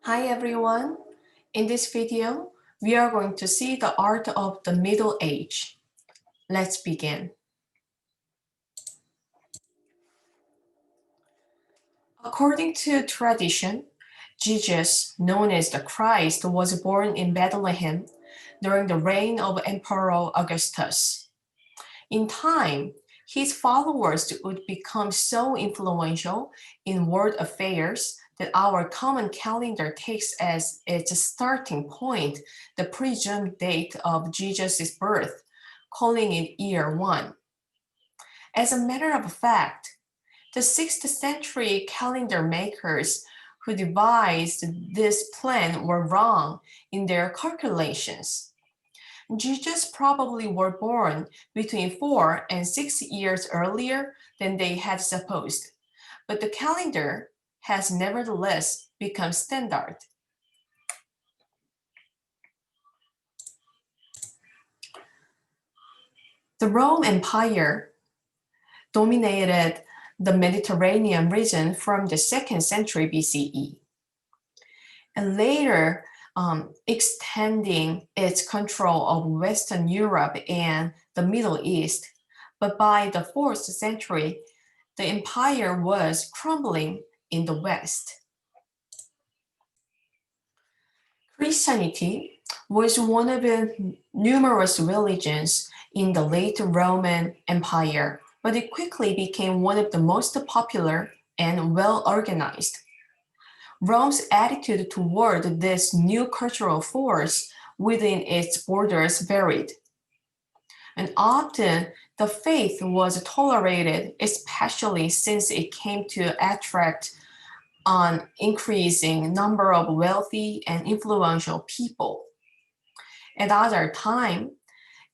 Hi everyone. In this video, we are going to see the art of the Middle Age. Let's begin. According to tradition, Jesus, known as the Christ, was born in Bethlehem during the reign of Emperor Augustus. In time, his followers would become so influential in world affairs that our common calendar takes as its starting point the presumed date of Jesus' birth, calling it year 1. As a matter of fact, the 6th century calendar makers who devised this plan were wrong in their calculations. Jesus probably were born between 4 and 6 years earlier than they had supposed, but the calendar has nevertheless become standard. The Rome Empire dominated the Mediterranean region from the 2nd century BCE, and later extending its control of Western Europe and the Middle East. But by the 4th century, the empire was crumbling in the West. Christianity was one of the numerous religions in the late Roman Empire, but it quickly became one of the most popular and well-organized. Rome's attitude toward this new cultural force within its borders varied. And often, the faith was tolerated, especially since it came to attract an increasing number of wealthy and influential people. At other times,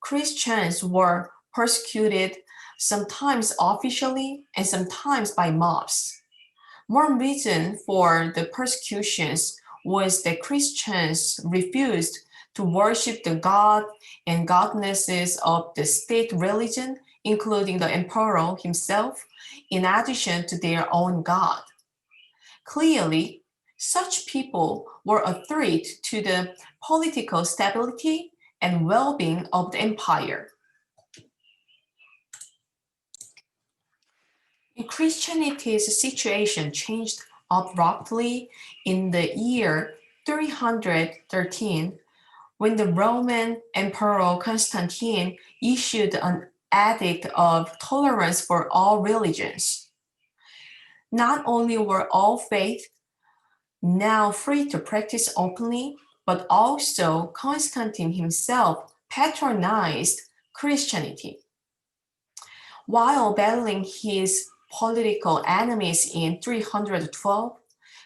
Christians were persecuted, sometimes officially and sometimes by mobs. One reason for the persecutions was that Christians refused to worship the god and goddesses of the state religion, including the emperor himself, in addition to their own god. Clearly, such people were a threat to the political stability and well-being of the empire. Christianity's situation changed abruptly in the year 313 when the Roman Emperor Constantine issued an edict of tolerance for all religions. Not only were all faiths now free to practice openly, but also Constantine himself patronized Christianity. While battling his political enemies in 312,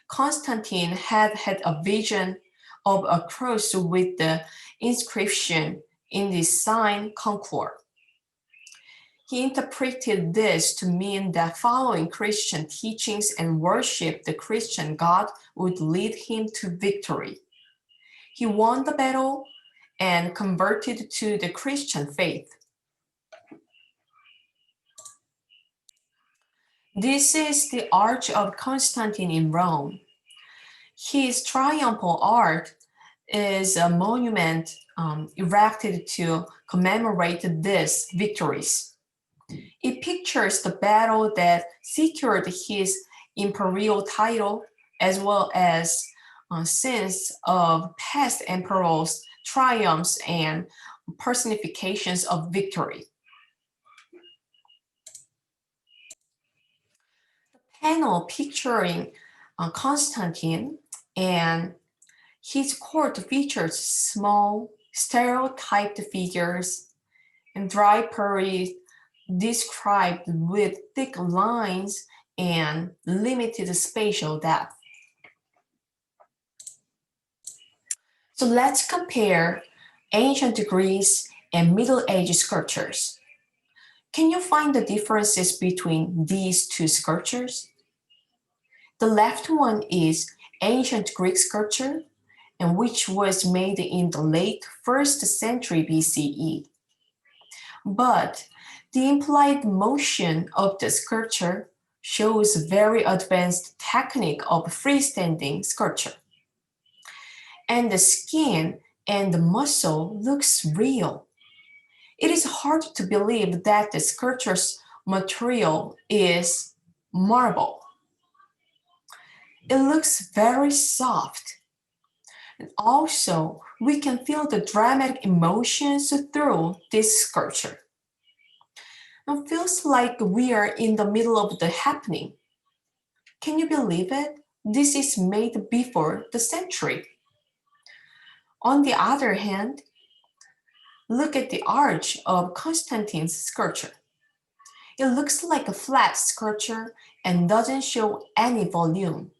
Constantine had a vision of a cross with the inscription "In this sign concord." He interpreted this to mean that following Christian teachings and worship the Christian God would lead him to victory. He won the battle and converted to the Christian faith. This is the Arch of Constantine in Rome. His triumphal arch is a monument erected to commemorate these victories. It pictures the battle that secured his imperial title, as well as scenes of past emperors' triumphs and personifications of victory. The panel picturing Constantine and his court features small, stereotyped figures and draperies described with thick lines and limited spatial depth. So let's compare ancient Greece and Middle Age sculptures. Can you find the differences between these two sculptures? The left one is ancient Greek sculpture, and which was made in the late 1st century BCE. But the implied motion of the sculpture shows very advanced technique of freestanding sculpture. and the skin and the muscle looks real. It is hard to believe that the sculpture's material is marble. It looks very soft. And also, we can feel the dramatic emotions through this sculpture. It feels like we are in the middle of the happening. Can you believe it? This is made before the century. On the other hand, look at the arch of Constantine's sculpture. It looks like a flat sculpture and doesn't show any volume.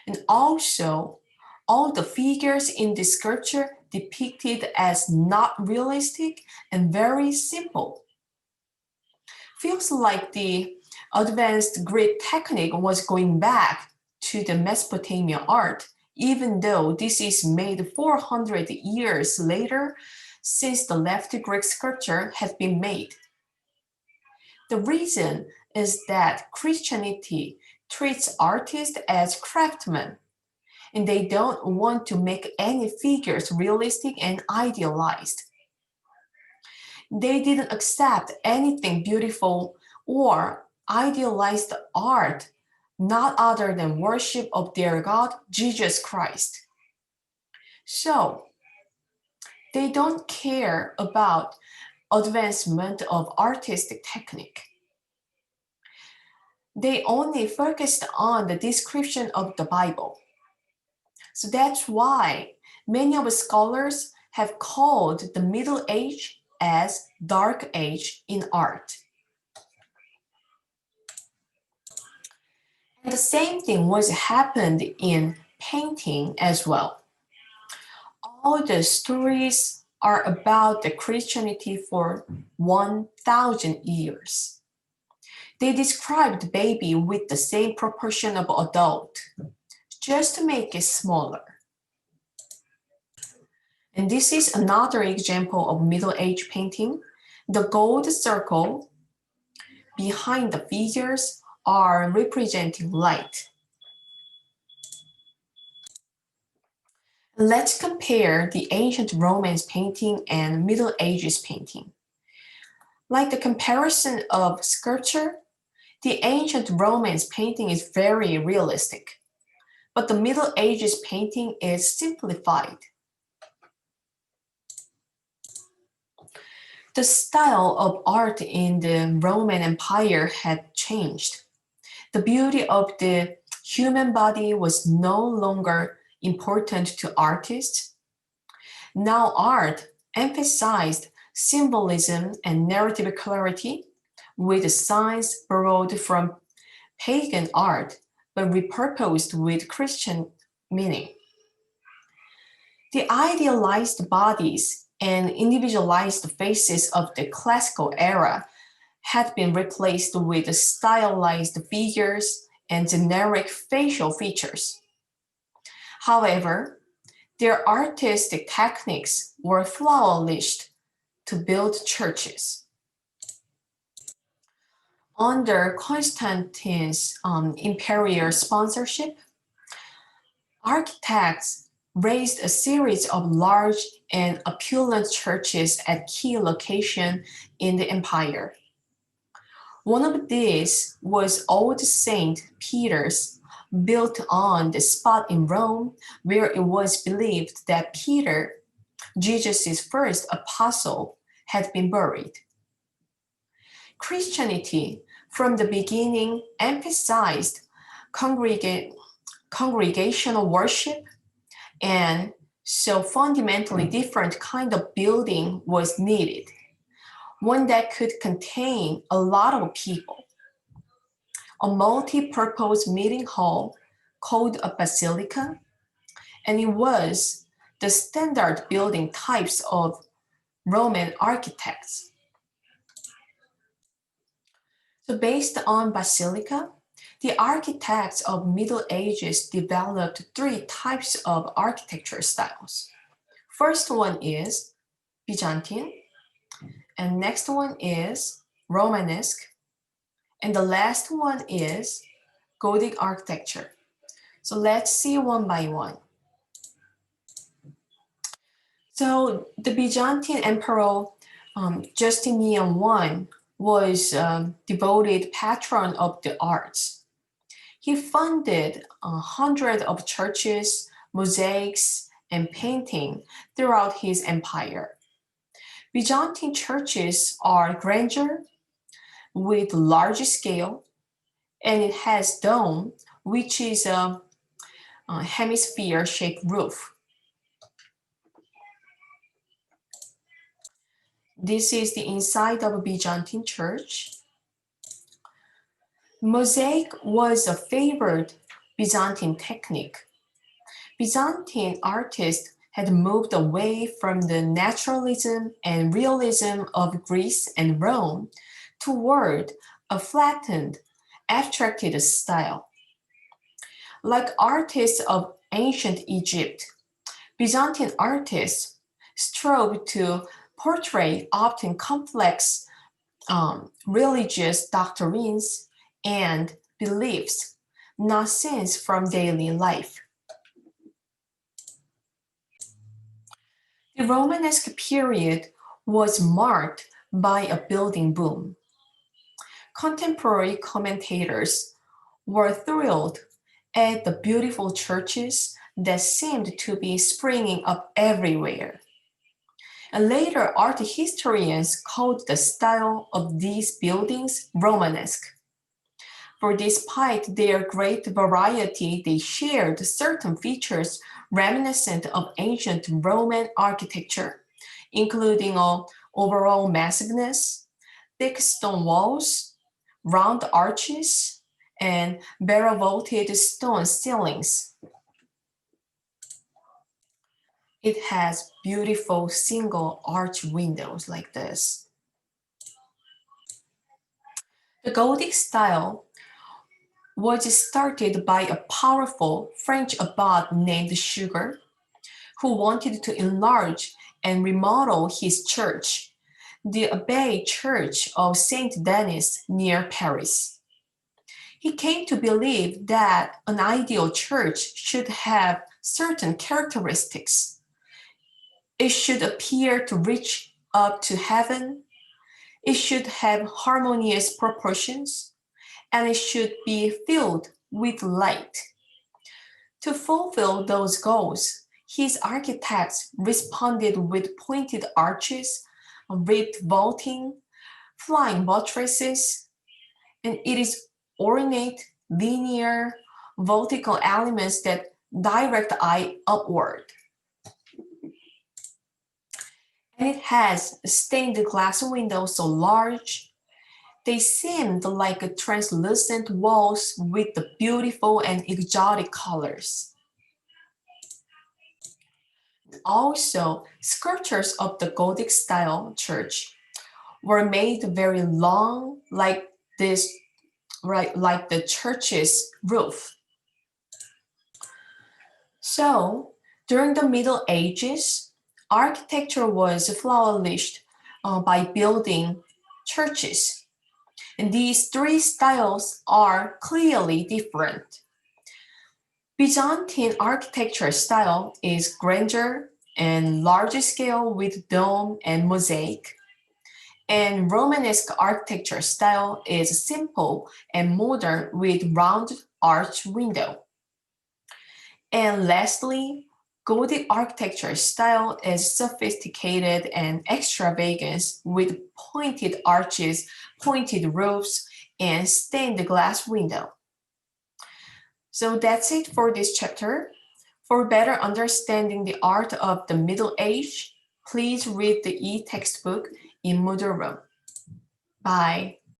And also, all the figures in this sculpture depicted as not realistic and very simple. Feels like the advanced Greek technique was going back to the Mesopotamian art, even though this is made 400 years later since the left Greek sculpture had been made. The reason is that Christianity treats artists as craftsmen, and they don't want to make any figures realistic and idealized. They didn't accept anything beautiful or idealized art not other than worship of their God, Jesus Christ. So, they don't care about advancement of artistic technique. They only focused on the description of the Bible. So that's why many of the scholars have called the Middle Age as Dark Age in art. And the same thing was happened in painting as well. All the stories are about the Christianity for 1,000 years. They describe the baby with the same proportion of adult, just to make it smaller. And this is another example of Middle Age painting. The gold circle behind the figures are representing light. Let's compare the ancient Romans painting and Middle Ages painting. Like the comparison of sculpture, the ancient Romans painting is very realistic, but the Middle Ages painting is simplified. The style of art in the Roman Empire had changed. The beauty of the human body was no longer important to artists. Now art emphasized symbolism and narrative clarity with signs borrowed from pagan art but repurposed with Christian meaning. The idealized bodies and individualized faces of the classical era had been replaced with stylized figures and generic facial features. However, their artistic techniques were flourished to build churches. Under Constantine's imperial sponsorship, architects raised a series of large and opulent churches at key locations in the empire. One of these was Old St. Peter's, built on the spot in Rome where it was believed that Peter, Jesus' first apostle, had been buried. Christianity, from the beginning, emphasized congregational worship, and so fundamentally different kind of building was needed, one that could contain a lot of people. A multi-purpose meeting hall called a basilica, and it was the standard building types of Roman architects. So based on basilica, the architects of Middle Ages developed three types of architecture styles. First one is Byzantine, and next one is Romanesque, and the last one is Gothic architecture. So let's see one by one. So the Byzantine Emperor Justinian I was a devoted patron of the arts. He funded hundreds of churches, mosaics, and painting throughout his empire. Byzantine churches are grandeur with large scale, and it has dome, which is a hemisphere-shaped roof. This is the inside of a Byzantine church. Mosaic was a favored Byzantine technique. Byzantine artists had moved away from the naturalism and realism of Greece and Rome toward a flattened, abstracted style. Like artists of ancient Egypt, Byzantine artists strove to portray often complex religious doctrines and beliefs, not scenes from daily life. The Romanesque period was marked by a building boom. Contemporary commentators were thrilled at the beautiful churches that seemed to be springing up everywhere. And later, art historians called the style of these buildings Romanesque. For despite their great variety, they shared certain features reminiscent of ancient Roman architecture, including overall massiveness, thick stone walls, round arches, and barrel-vaulted stone ceilings. It has beautiful single arch windows like this. The Gothic style was started by a powerful French abbot named Suger, who wanted to enlarge and remodel his church, the Abbey Church of Saint Denis near Paris. He came to believe that an ideal church should have certain characteristics. It should appear to reach up to heaven. It should have harmonious proportions, and it should be filled with light. To fulfill those goals, his architects responded with pointed arches, ribbed vaulting, flying buttresses, and it is ornate, linear, vertical elements that direct the eye upward. And it has stained glass windows so large, they seemed like translucent walls with the beautiful and exotic colors. Also, sculptures of the Gothic style church were made very long, like this, right, like the church's roof. So, during the Middle Ages, architecture was flourished by building churches. And these three styles are clearly different. Byzantine architecture style is grandeur and large scale with dome and mosaic. And Romanesque architecture style is simple and modern with round arch window. And lastly, Gothic architecture style is sophisticated and extravagant with pointed arches, pointed roofs, and stained glass window. So that's it for this chapter. For better understanding the art of the Middle Age, please read the e-textbook in Moodle Room. Bye.